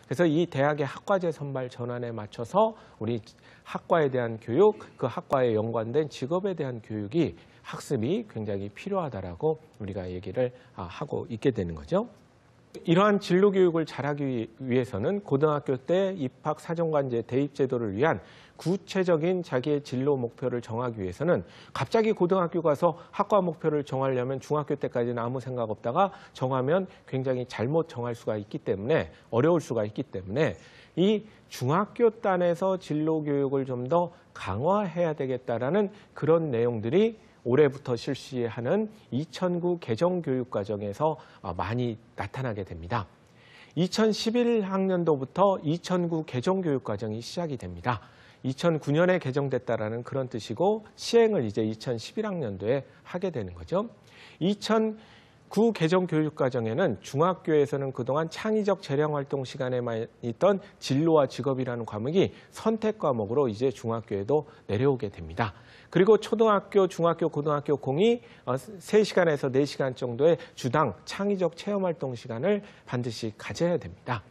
그래서 이 대학의 학과제 선발 전환에 맞춰서 우리 학과에 대한 교육, 그 학과에 연관된 직업에 대한 교육이 학습이 굉장히 필요하다라고 우리가 얘기를 하고 있게 되는 거죠. 이러한 진로 교육을 잘하기 위해서는 고등학교 때 입학 사정관제 대입 제도를 위한 구체적인 자기의 진로 목표를 정하기 위해서는 갑자기 고등학교 가서 학과 목표를 정하려면 중학교 때까지는 아무 생각 없다가 정하면 굉장히 잘못 정할 수가 있기 때문에 어려울 수가 있기 때문에 이 중학교 단에서 진로 교육을 좀 더 강화해야 되겠다라는 그런 내용들이 올해부터 실시하는 2009 개정교육과정에서 많이 나타나게 됩니다. 2011학년도부터 2009 개정교육과정이 시작이 됩니다. 2009년에 개정됐다라는 그런 뜻이고 시행을 이제 2011학년도에 하게 되는 거죠. 2009 개정교육과정에는 중학교에서는 그동안 창의적 재량활동 시간에만 있던 진로와 직업이라는 과목이 선택 과목으로 이제 중학교에도 내려오게 됩니다. 그리고 초등학교, 중학교, 고등학교 공이 3시간에서 4시간 정도의 주당 창의적 체험활동 시간을 반드시 가져야 됩니다.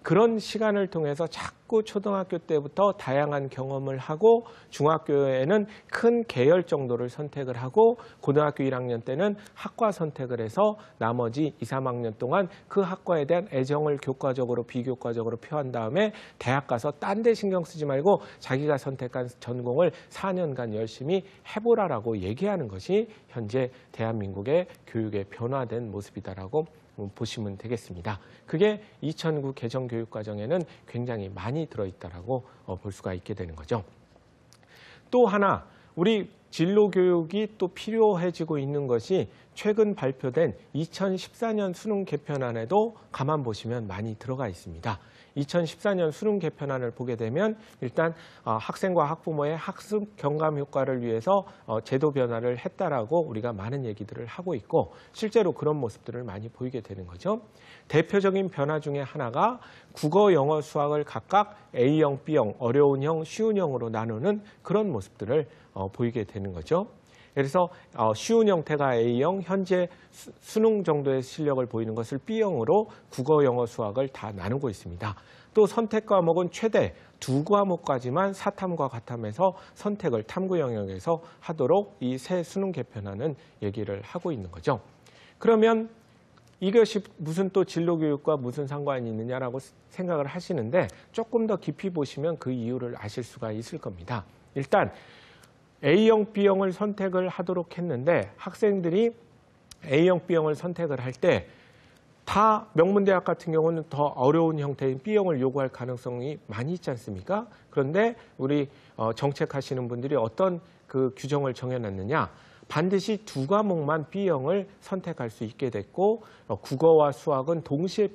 그런 시간을 통해서 자꾸 초등학교 때부터 다양한 경험을 하고 중학교에는 큰 계열 정도를 선택을 하고 고등학교 1학년 때는 학과 선택을 해서 나머지 2, 3학년 동안 그 학과에 대한 애정을 교과적으로 비교과적으로 표한 다음에 대학 가서 딴 데 신경 쓰지 말고 자기가 선택한 전공을 4년간 열심히 해보라라고 얘기하는 것이 현재 대한민국의 교육의 변화된 모습이다라고 보시면 되겠습니다. 그게 2009 개정교육과정에는 굉장히 많이 들어있다라고 볼 수가 있게 되는 거죠. 또 하나 우리 진로교육이 또 필요해지고 있는 것이 최근 발표된 2014년 수능 개편안에도 가만 보시면 많이 들어가 있습니다. 2014년 수능 개편안을 보게 되면 일단 학생과 학부모의 학습 경감 효과를 위해서 제도 변화를 했다라고 우리가 많은 얘기들을 하고 있고 실제로 그런 모습들을 많이 보이게 되는 거죠. 대표적인 변화 중에 하나가 국어, 영어, 수학을 각각 A형, B형, 어려운 형, 쉬운 형으로 나누는 그런 모습들을 보이게 되는 거죠. 그래서 쉬운 형태가 A형, 현재 수능 정도의 실력을 보이는 것을 B형으로 국어, 영어, 수학을 다 나누고 있습니다. 또 선택 과목은 최대 2과목까지만 사탐과 과탐에서 선택을 탐구 영역에서 하도록 이 새 수능 개편안은 얘기를 하고 있는 거죠. 그러면 이것이 무슨 또 진로교육과 무슨 상관이 있느냐라고 생각을 하시는데 조금 더 깊이 보시면 그 이유를 아실 수가 있을 겁니다. 일단 A형, B형을 선택을 하도록 했는데 학생들이 A형, B형을 선택을 할 때 다 명문대학 같은 경우는 더 어려운 형태인 B형을 요구할 가능성이 많이 있지 않습니까? 그런데 우리 정책하시는 분들이 어떤 그 규정을 정해놨느냐? 반드시 2과목만 B형을 선택할 수 있게 됐고 국어와 수학은 동시에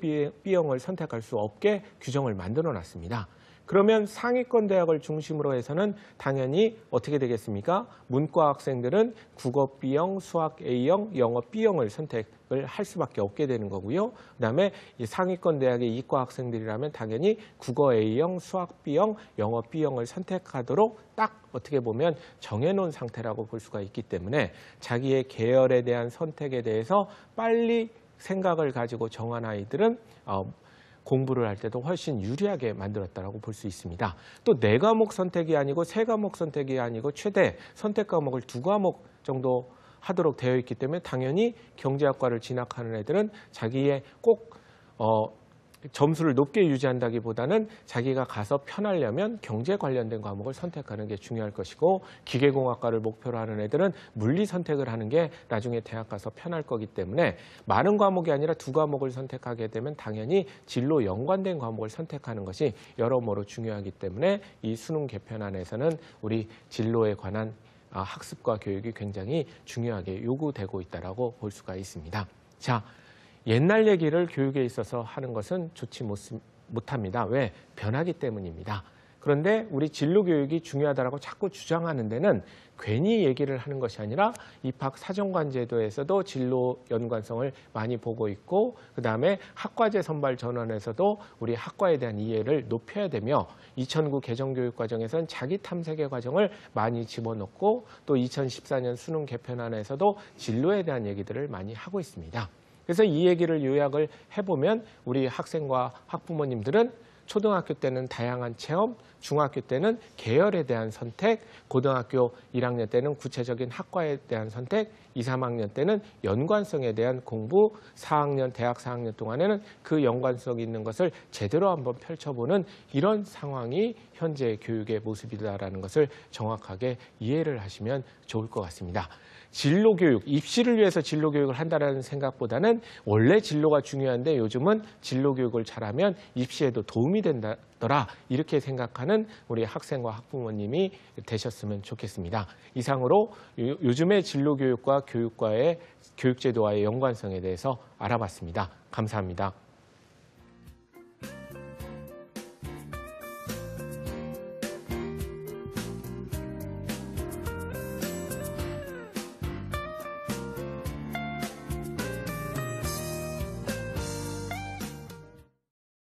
B형을 선택할 수 없게 규정을 만들어 놨습니다. 그러면 상위권 대학을 중심으로 해서는 당연히 어떻게 되겠습니까? 문과 학생들은 국어 B형, 수학 A형, 영어 B형을 선택을 할 수밖에 없게 되는 거고요. 그다음에 상위권 대학의 이과 학생들이라면 당연히 국어 A형, 수학 B형, 영어 B형을 선택하도록 딱 어떻게 보면 정해놓은 상태라고 볼 수가 있기 때문에 자기의 계열에 대한 선택에 대해서 빨리 생각을 가지고 정한 아이들은 공부를 할 때도 훨씬 유리하게 만들었다고 볼 수 있습니다. 또 4과목 선택이 아니고 3과목 선택이 아니고 최대 선택 과목을 2과목 정도 하도록 되어 있기 때문에 당연히 경제학과를 진학하는 애들은 자기의 꼭 점수를 높게 유지한다기보다는 자기가 가서 편하려면 경제 관련된 과목을 선택하는 게 중요할 것이고 기계공학과를 목표로 하는 애들은 물리 선택을 하는 게 나중에 대학 가서 편할 거기 때문에 많은 과목이 아니라 2과목을 선택하게 되면 당연히 진로 연관된 과목을 선택하는 것이 여러모로 중요하기 때문에 이 수능 개편안에서는 우리 진로에 관한 학습과 교육이 굉장히 중요하게 요구되고 있다고 볼 수가 있습니다. 자, 옛날 얘기를 교육에 있어서 하는 것은 좋지 못합니다. 왜? 변하기 때문입니다. 그런데 우리 진로교육이 중요하다고 자꾸 주장하는 데는 괜히 얘기를 하는 것이 아니라 입학 사정관 제도에서도 진로 연관성을 많이 보고 있고 그다음에 학과제 선발 전환에서도 우리 학과에 대한 이해를 높여야 되며 2009 개정교육과정에서는 자기 탐색의 과정을 많이 집어넣고 또 2014년 수능 개편안에서도 진로에 대한 얘기들을 많이 하고 있습니다. 그래서 이 얘기를 요약을 해보면 우리 학생과 학부모님들은 초등학교 때는 다양한 체험, 중학교 때는 계열에 대한 선택, 고등학교 1학년 때는 구체적인 학과에 대한 선택, 2, 3학년 때는 연관성에 대한 공부, 4학년, 대학 4학년 동안에는 그 연관성이 있는 것을 제대로 한번 펼쳐보는 이런 상황이 현재 교육의 모습이다라는 것을 정확하게 이해를 하시면 좋을 것 같습니다. 진로교육, 입시를 위해서 진로교육을 한다는 생각보다는 원래 진로가 중요한데 요즘은 진로교육을 잘하면 입시에도 도움이 된다더라 이렇게 생각하는 우리 학생과 학부모님이 되셨으면 좋겠습니다. 이상으로 요즘의 진로교육과 교육과의 교육제도와의 연관성에 대해서 알아봤습니다. 감사합니다.